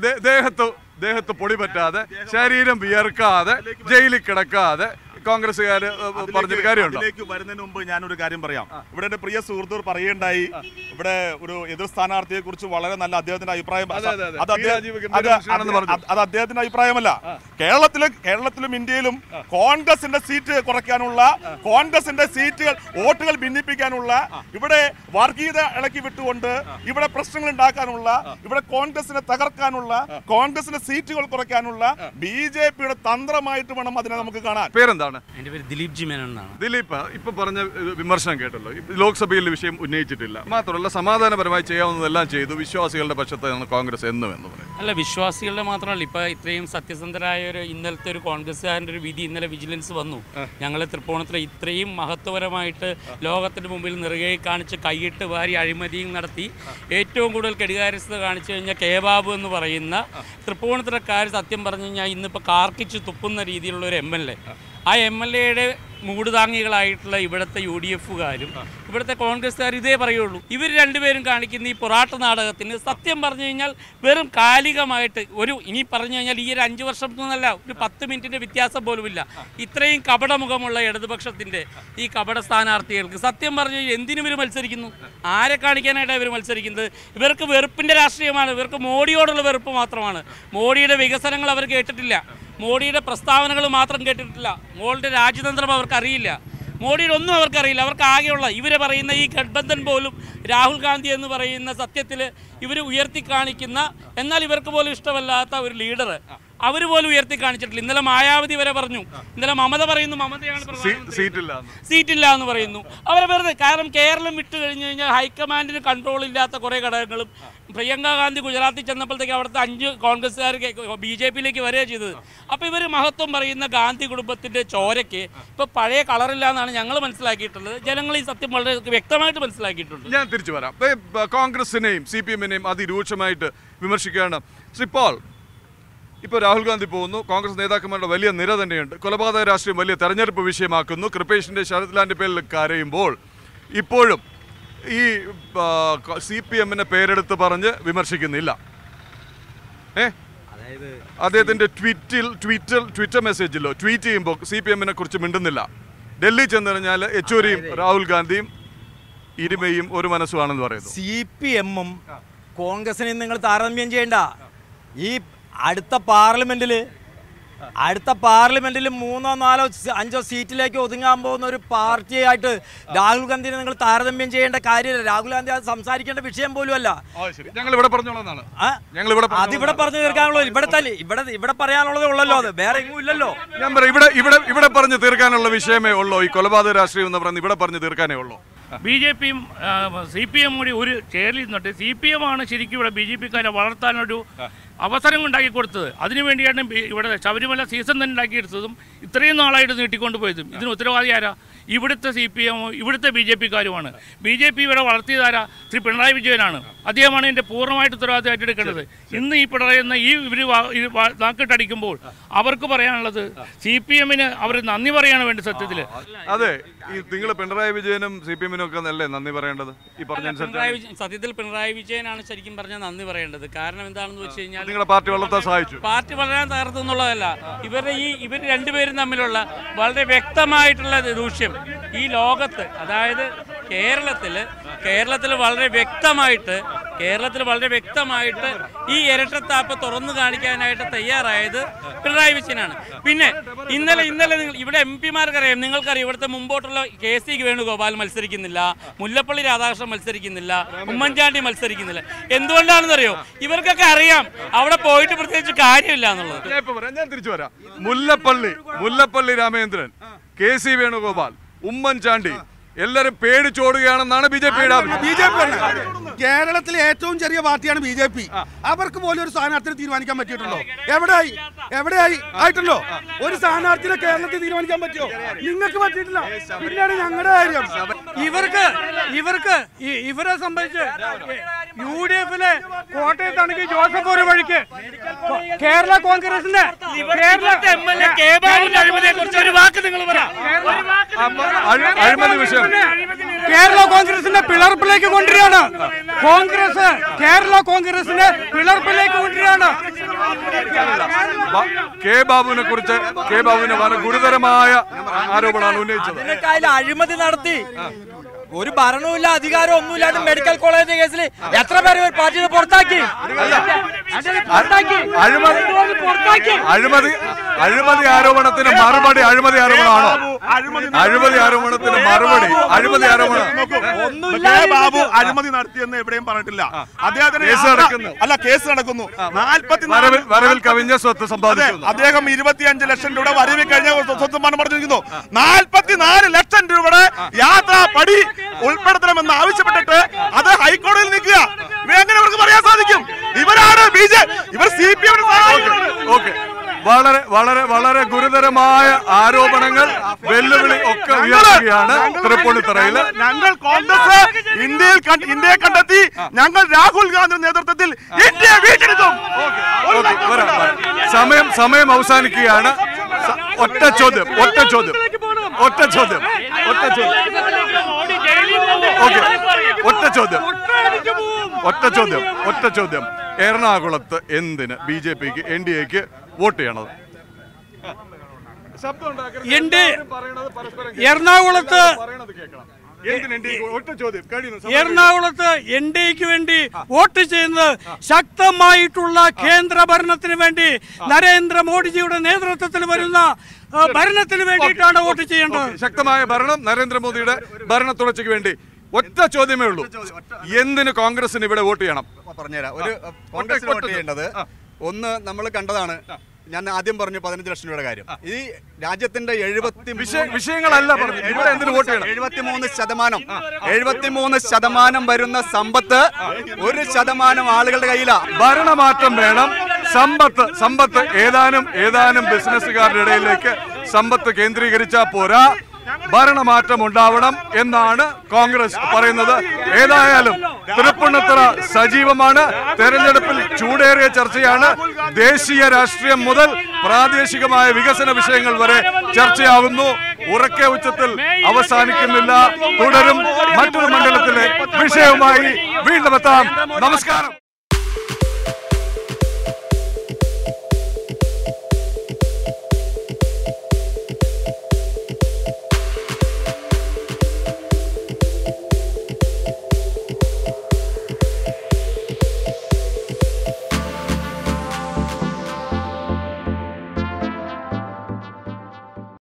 Speaker 1: ദേഹത്ത് പൊടി പറ്റാതെ ശരീരം വിയർക്കാതെ ജയിലിൽ കിടക്കാതെ കോൺഗ്രസ്സുകാർ പറഞ്ഞൊരു കാര്യമുണ്ട്.
Speaker 3: അതിലേക്ക് വരുന്നതിന് മുമ്പ് ഞാനൊരു കാര്യം പറയാം. ഇവിടെ എൻ്റെ പ്രിയ സുഹൃത്തുക്കൾ പറയുകയുണ്ടായി, ഇവിടെ ഒരു എതിർ സ്ഥാനാർത്ഥിയെ കുറിച്ച് വളരെ നല്ല അദ്ദേഹത്തിന്റെ അഭിപ്രായം. അത് അദ്ദേഹത്തിന്റെ അഭിപ്രായമല്ല. കേരളത്തിലും ഇന്ത്യയിലും കോൺഗ്രസിന്റെ സീറ്റ് കുറയ്ക്കാനുള്ള, കോൺഗ്രസിന്റെ സീറ്റുകൾ വോട്ടുകൾ ഭിന്നിപ്പിക്കാനുള്ള, ഇവിടെ വർഗീയത ഇളക്കി വിട്ടുകൊണ്ട് ഇവിടെ പ്രശ്നങ്ങൾ ഉണ്ടാക്കാനുള്ള, ഇവിടെ കോൺഗ്രസിനെ തകർക്കാനുള്ള, കോൺഗ്രസിന്റെ സീറ്റുകൾ കുറയ്ക്കാനുള്ള BJPയുടെ തന്ത്രമായിട്ട് വേണം അതിനെ നമുക്ക് കാണാൻ.
Speaker 1: പേരെന്താണ്?
Speaker 7: എൻ്റെ പേര് ദിലീപ് ജി മേനോൻ എന്നാണ്.
Speaker 1: ദിലീപ്, ഇപ്പൊ പറഞ്ഞ വിമർശനം കേട്ടല്ലോ. ലോക്സഭയിൽ വിഷയം ഉന്നയിച്ചിട്ടില്ല, മാത്രമല്ല സമാധാനപരമായി ചെയ്യാവുന്നതെല്ലാം ചെയ്തു. വിശ്വാസികളുടെ പക്ഷത്താണ് കോൺഗ്രസ് എന്ന് പറയും.
Speaker 7: അല്ല, വിശ്വാസികളുടെ മാത്രമല്ല, ഇപ്പൊ ഇത്രയും സത്യസന്ധരായ ഒരു ഇന്നലത്തെ ഒരു കോൺഗ്രസ്സുകാരൻ്റെ ഒരു വിധി ഇന്നലെ വിജിലൻസ് വന്നു. ഞങ്ങൾ തൃപ്പൂണിത്തുറ ഇത്രയും മഹത്വപരമായിട്ട് ലോകത്തിന് മുമ്പിൽ നിറകെ കാണിച്ച് കൈയിട്ട് വാരി അഴിമതിയും നടത്തി ഏറ്റവും കൂടുതൽ കെടുകാര്യസ്ഥത കാണിച്ചു കഴിഞ്ഞാൽ കെ ബാബു എന്ന് പറയുന്ന തൃപ്പൂണിത്തുറക്കാർ സത്യം പറഞ്ഞു കഴിഞ്ഞാൽ ഇന്നിപ്പോൾ കാർക്കിച്ച് തുപ്പുന്ന രീതിയിലുള്ള ഒരു MLA, ആ MLAയുടെ മൂടുതാങ്ങികളായിട്ടുള്ള ഇവിടുത്തെ UDFകാരും ഇവിടുത്തെ കോൺഗ്രസ്സുകാരും ഇതേ പറയുള്ളൂ. ഇവർ രണ്ടുപേരും കാണിക്കുന്ന ഈ പൊറാട്ട നാടകത്തിന് സത്യം പറഞ്ഞു കഴിഞ്ഞാൽ വെറും കാലികമായിട്ട് ഇനി പറഞ്ഞു കഴിഞ്ഞാൽ ഈ ഒരു 5 വർഷം എന്നല്ല, ഒരു 10 മിനിറ്റിൻ്റെ വ്യത്യാസം പോലുമില്ല. ഇത്രയും കപടമുഖമുള്ള ഇടതുപക്ഷത്തിൻ്റെ ഈ കപട സ്ഥാനാർത്ഥികൾക്ക് സത്യം പറഞ്ഞു കഴിഞ്ഞാൽ എന്തിനും ഇവർ മത്സരിക്കുന്നു? ആരെ കാണിക്കാനായിട്ടാണ് ഇവർ മത്സരിക്കുന്നത്? ഇവർക്ക് വെറുപ്പിൻ്റെ രാഷ്ട്രീയമാണ്, ഇവർക്ക് മോഡിയോടുള്ള വെറുപ്പ് മാത്രമാണ്. മോഡിയുടെ വികസനങ്ങൾ അവർ കേട്ടിട്ടില്ല, മോഡിയുടെ പ്രസ്താവനകൾ മാത്രം കേട്ടിട്ടില്ല, മോഡിയുടെ രാജ്യതന്ത്രം അവർക്കറിയില്ല, മോഡിയുടെ ഒന്നും അവർക്കറിയില്ല. അവർക്ക് ആകെയുള്ള ഇവർ പറയുന്ന ഈ ഗഠബന്ധൻ പോലും രാഹുൽ ഗാന്ധി എന്ന് പറയുന്ന സത്യത്തിൽ ഇവർ ഉയർത്തി കാണിക്കുന്ന, എന്നാൽ ഇവർക്ക് പോലും ഇഷ്ടമല്ലാത്ത ഒരു ലീഡർ അവർ പോലും ഉയർത്തി കാണിച്ചിട്ടില്ല. ഇന്നലെ മായാവതി വരെ പറഞ്ഞു, ഇന്നലെ മമത പറയുന്നു മമതയാണ് സീറ്റില്ല എന്ന് പറയുന്നു. അവരെ വെറുതെ, കാരണം കേരളം വിട്ടു കഴിഞ്ഞു കഴിഞ്ഞാൽ ഹൈക്കമാൻഡിന് കൺട്രോൾ ഇല്ലാത്ത കുറേ ഘടകങ്ങളും. പ്രിയങ്ക ഗാന്ധി ഗുജറാത്തിൽ ചെന്നപ്പോഴത്തേക്ക് അവിടുത്തെ 5 കോൺഗ്രസ്സുകാർ BJPയിലേക്ക് വരികയാണ് ചെയ്തത്. അപ്പോൾ ഇവർ മഹത്വം പറയുന്ന ഗാന്ധി കുടുംബത്തിൻ്റെ ചോരയ്ക്ക് ഇപ്പോൾ പഴയ കളറില്ല എന്നാണ് ഞങ്ങൾ മനസ്സിലാക്കിയിട്ടുള്ളത്. ജനങ്ങൾ ഈ സത്യം വളരെ വ്യക്തമായിട്ട് മനസ്സിലാക്കിയിട്ടുണ്ട്.
Speaker 1: ഞാൻ തിരിച്ചു വരാം. കോൺഗ്രസിനെയും CPM-നെയും അതിരൂക്ഷമായിട്ട് വിമർശിക്കുകയാണ് ശ്രീ പോൾ. ഇപ്പോൾ രാഹുൽ ഗാന്ധി പോകുന്നു, കോൺഗ്രസ് നേതാക്കന്മാരുടെ വലിയ നിര തന്നെയുണ്ട്. കൊലപാതക രാഷ്ട്രീയം വലിയ തെരഞ്ഞെടുപ്പ് വിഷയമാക്കുന്നു. കൃപേഷിൻ്റെ ശരത്ലാലിൻ്റെ പേരിൽ കരയുമ്പോൾ ഇപ്പോഴും ഈ CPM-നെ പേരെടുത്ത് പറഞ്ഞ് വിമർശിക്കുന്നില്ല. അദ്ദേഹത്തിൻ്റെ ട്വിറ്റർ മെസ്സേജിലോ ട്വീറ്റ് ചെയ്യുമ്പോൾ CPM-നെ കുറിച്ച് മിണ്ടുന്നില്ല. ഡൽഹി ചെന്ന് കഴിഞ്ഞാൽ യെച്ചൂരിയും രാഹുൽ ഗാന്ധിയും ഇരുമയും ഒരു മനസ്സുമാണെന്ന് പറയുന്നു.
Speaker 6: CPM-ഉം കോൺഗ്രസിനെയും നിങ്ങൾ താരതമ്യം ചെയ്യേണ്ട. ഈ അടുത്ത പാർലമെന്റിൽ 3, 4, 5 സീറ്റിലേക്ക് ഒതുങ്ങാൻ പോകുന്ന ഒരു പാർട്ടിയായിട്ട് രാഹുൽ ഗാന്ധിനെ നിങ്ങൾ താരതമ്യം ചെയ്യേണ്ട കാര്യമില്ല. രാഹുൽ ഗാന്ധി അത് സംസാരിക്കേണ്ട വിഷയം പോലും അല്ല. അതിവിടെ പറഞ്ഞു തീർക്കാനുള്ളത് ഇവിടെ പറയാനുള്ളതേ ഉള്ളല്ലോ, അത് വേറെ എങ്ങും ഇല്ലല്ലോ.
Speaker 1: ഞാൻ പറയാം, ഇവിടെ പറഞ്ഞു തീർക്കാനുള്ള വിഷയമേ ഉള്ളൂ. ഈ കൊലപാതക രാഷ്ട്രീയം എന്ന് പറയുന്നത് ഇവിടെ പറഞ്ഞു തീർക്കാനേ ഉള്ളൂ.
Speaker 8: BJPയും CPM കൂടി ഒരു ചേരിൽ നിന്നിട്ട് CPM ആണ് ശരിക്കും ഇവിടെ BJPക്കാരെ വളർത്താനൊരു അവസരം ഉണ്ടാക്കി കൊടുത്തത്. അതിനുവേണ്ടിയാണ് ഇവിടെ ശബരിമല സീസൺ തന്നെ ഉണ്ടാക്കിയെടുത്തതും ഇത്രയും നാളായിട്ട് നീട്ടിക്കൊണ്ടു പോയതും. ഇതിന് ഉത്തരവാദി ആരാ? ഇവിടുത്തെ CPM ഇവിടുത്തെ BJPക്കാരുമാണ്. BJP ഇവിടെ വളർത്തിയതാരാ? ശ്രീ പിണറായി വിജയനാണ്. അദ്ദേഹമാണ് ഇതിൻ്റെ പൂർണ്ണമായിട്ട് ഉത്തരവാദിത്തമായിട്ട് എടുക്കേണ്ടത്. ഇന്ന് ഈ പിണറായി എന്ന ഇവർ നാക്കിട്ടടിക്കുമ്പോൾ അവർക്ക് പറയാനുള്ളത് CPM-ന് അവർ നന്ദി പറയാണ് വേണ്ടി സത്യത്തിൽ.
Speaker 1: അതെ, ഈ നിങ്ങൾ പിണറായി വിജയനും CPM-നും ഒക്കെ നല്ലേ നന്ദി പറയേണ്ടത്? ഈ പറഞ്ഞ
Speaker 7: സത്യത്തിൽ പിണറായി വിജയനാണ് ശരിക്കും പറഞ്ഞാൽ നന്ദി പറയേണ്ടത്. കാരണം എന്താണെന്ന് വെച്ച് കഴിഞ്ഞാൽ
Speaker 1: നിങ്ങളുടെ പാർട്ടി വളർത്താൻ സഹായിച്ചു.
Speaker 7: പാർട്ടി വളരാൻ തകർത്തുന്നുള്ളതല്ല, ഇവർ രണ്ടുപേരും തമ്മിലുള്ള വളരെ വ്യക്തമായിട്ടുള്ള ദൂഷ്യം ഈ ലോകത്ത്, അതായത് കേരളത്തിൽ വളരെ വ്യക്തമായിട്ട് കേരളത്തിൽ വളരെ വ്യക്തമായിട്ട് ഈ ഇരട്ടത്താപ്പ് തുറന്നു കാണിക്കാനായിട്ട് തയ്യാറായത് പിണറായി വിജയനാണ്. പിന്നെ ഇന്നലെ നിങ്ങൾ ഇവിടെ എം പിമാർക്കറിയാം, നിങ്ങൾക്കറിയാം, ഇവിടുത്തെ മുമ്പോട്ടുള്ള KC വേണുഗോപാൽ മത്സരിക്കുന്നില്ല, മുല്ലപ്പള്ളി രാധാകൃഷ്ണൻ മത്സരിക്കുന്നില്ല, ഉമ്മൻചാണ്ടി മത്സരിക്കുന്നില്ല. എന്തുകൊണ്ടാണെന്നറിയോ? ഇവർക്കൊക്കെ അറിയാം അവിടെ പോയിട്ട് പ്രത്യേകിച്ച് കാര്യമില്ല എന്നുള്ളത്.
Speaker 1: ഞാൻ തിരിച്ചു വരാം. മുല്ലപ്പള്ളി രാമചന്ദ്രൻ, KC വേണുഗോപാൽ, ഉമ്മൻചാണ്ടി എല്ലാരും പേടിച്ചോടുകയാണെന്നാണ് BJP-യുടെ
Speaker 9: കേരളത്തിലെ ഏറ്റവും ചെറിയ പാർട്ടിയാണ് BJP. അവർക്ക് പോലും ഒരു സ്ഥാനാർത്ഥിയെ തീരുമാനിക്കാൻ പറ്റിയിട്ടുണ്ടോ? എവിടെയായി ആയിട്ടല്ലോ? ഒരു സ്ഥാനാർത്ഥിയെ കേരളത്തിൽ തീരുമാനിക്കാൻ പറ്റുമോ? നിങ്ങൾക്ക് പറ്റിയിട്ടില്ല. പിന്നെയാണ് ഞങ്ങളുടെ കാര്യം.
Speaker 4: ഇവരെ സംബന്ധിച്ച് UDF-ലെ കോട്ടയത്താണെങ്കിൽ ജോസഫ് ഒരു വഴിക്ക്, കേരള കോൺഗ്രസിന്റെ
Speaker 8: ഒരു വാക്ക് നിങ്ങൾ പറയാം.
Speaker 1: അഴിമതി വിഷയം
Speaker 4: കേരള കോൺഗ്രസിന്റെ പിളർപ്പിലേക്ക് കൊണ്ടുവരികയാണ്. കേരള കോൺഗ്രസിന്റെ പിളർപ്പിലേക്ക് കൊണ്ടുവരികയാണ്.
Speaker 1: കെ ബാബുവിനെ വളരെ ഗുരുതരമായ ആരോപണമാണ് ഉന്നയിച്ചത്.
Speaker 6: അഴിമതി നടത്തി ഒരു ഭരണവുമില്ല, അധികാരം ഒന്നുമില്ലാതെ മെഡിക്കൽ കോളേജ് കേസിൽ എത്ര പേര് പാർട്ടിയെ പുറത്താക്കി?
Speaker 1: അഴിമതി ആരോപണത്തിന് മറുപടി അഴിമതി ആരോപണമാണോ? അഴിമതി ആരോപണത്തിന് മറുപടി അഴിമതി ആരോപണം.
Speaker 3: ബാബു അഴിമതി നടത്തിയെന്ന് എവിടെയും പറഞ്ഞിട്ടില്ല. അദ്ദേഹത്തിന് കേസ് നടക്കുന്നു.
Speaker 1: വരവിൽ കവിഞ്ഞ സ്വത്ത് സമ്പാദിച്ചു.
Speaker 3: അദ്ദേഹം 25 ലക്ഷം രൂപ വരവിൽ കഴിഞ്ഞ സ്വത്ത് പണം പറഞ്ഞിരിക്കുന്നു. 44 ലക്ഷം രൂപയുടെ യാത്രാ പടി ഉൾപ്പെടുത്തണമെന്ന് ആവശ്യപ്പെട്ടിട്ട് അത് ഹൈക്കോടതിയിൽ നിൽക്കുക. ഇവരെങ്ങനെ അവർക്ക് പറയാൻ സാധിക്കും? ഇവരാണ് ഇവർ CPM.
Speaker 1: വളരെ വളരെ വളരെ ഗുരുതരമായ ആരോപണങ്ങൾ, വെല്ലുവിളി ഒക്കെ ഉയർത്തുകയാണ് തൃപ്പൂണിത്തുറയിൽ.
Speaker 3: ഞങ്ങൾ കോൺഗ്രസ് ഇന്ത്യയെ കണ്ടെത്തി. ഞങ്ങൾ രാഹുൽ ഗാന്ധിയുടെ നേതൃത്വത്തിൽ ഇന്ത്യയെ വീണ്ടെടുക്കും.
Speaker 1: സമയം അവസാനിക്കുകയാണ്. ഒറ്റ ചോദ്യം എറണാകുളത്ത് എന്തിന് BJP-ക്ക് NDA-ക്ക് വോട്ട് ചെയ്യണത്?
Speaker 4: എറണാകുളത്ത് NDA-ക്ക് വേണ്ടി വോട്ട് ചെയ്യുന്നത് ശക്തമായിട്ടുള്ള കേന്ദ്ര ഭരണത്തിന് വേണ്ടി, നരേന്ദ്രമോദിജിയുടെ നേതൃത്വത്തിൽ വരുന്ന ഭരണത്തിന് വേണ്ടിയിട്ടാണ് വോട്ട് ചെയ്യേണ്ടത്.
Speaker 1: ശക്തമായ ഭരണം, നരേന്ദ്രമോദിയുടെ ഭരണ തുടർച്ചയ്ക്ക് വേണ്ടി. ഒറ്റ ചോദ്യമേ ഉള്ളൂ, എന്തിന് കോൺഗ്രസിന് ഇവിടെ വോട്ട് ചെയ്യണം?
Speaker 2: പറഞ്ഞുതരാം. ഒരു കോൺഗ്രസിന് വോട്ട് ചെയ്യേണ്ടത്, ഒന്ന് നമ്മൾ കണ്ടതാണ്. ഞാൻ ആദ്യം പറഞ്ഞു 15 ലക്ഷം രൂപയുടെ കാര്യം. ഈ രാജ്യത്തിന്റെ 70
Speaker 1: വിഷയങ്ങളല്ല പറഞ്ഞു. ഇവിടെ എന്തിനു വോട്ട് ചെയ്യണം?
Speaker 2: 73% വരുന്ന സമ്പത്ത് 1% ആളുകളുടെ കയ്യിലാണ്.
Speaker 1: ഭരണമാറ്റം വേണം. സമ്പത്ത് ഏതാനും ബിസിനസ്സുകാരുടെ ഇടയിലേക്ക് സമ്പത്ത് കേന്ദ്രീകരിച്ചാൽ പോരാ, ഭരണമാറ്റം ഉണ്ടാവണം എന്നാണ് കോൺഗ്രസ് പറയുന്നത്. ഏതായാലും തൃപ്പൂണിത്തുറ സജീവമാണ്. തെരഞ്ഞെടുപ്പിൽ ചൂടേറിയ ചർച്ചയാണ്. ദേശീയ രാഷ്ട്രീയം മുതൽ പ്രാദേശികമായ വികസന വിഷയങ്ങൾ വരെ ചർച്ചയാകുന്നു. ഉറക്കെ ഉച്ചത്തിൽ അവസാനിക്കുന്നില്ല, തുടരും. മറ്റൊരു മണ്ഡലത്തിലെ വിഷയവുമായി വീണ്ടും എത്താം. നമസ്കാരം.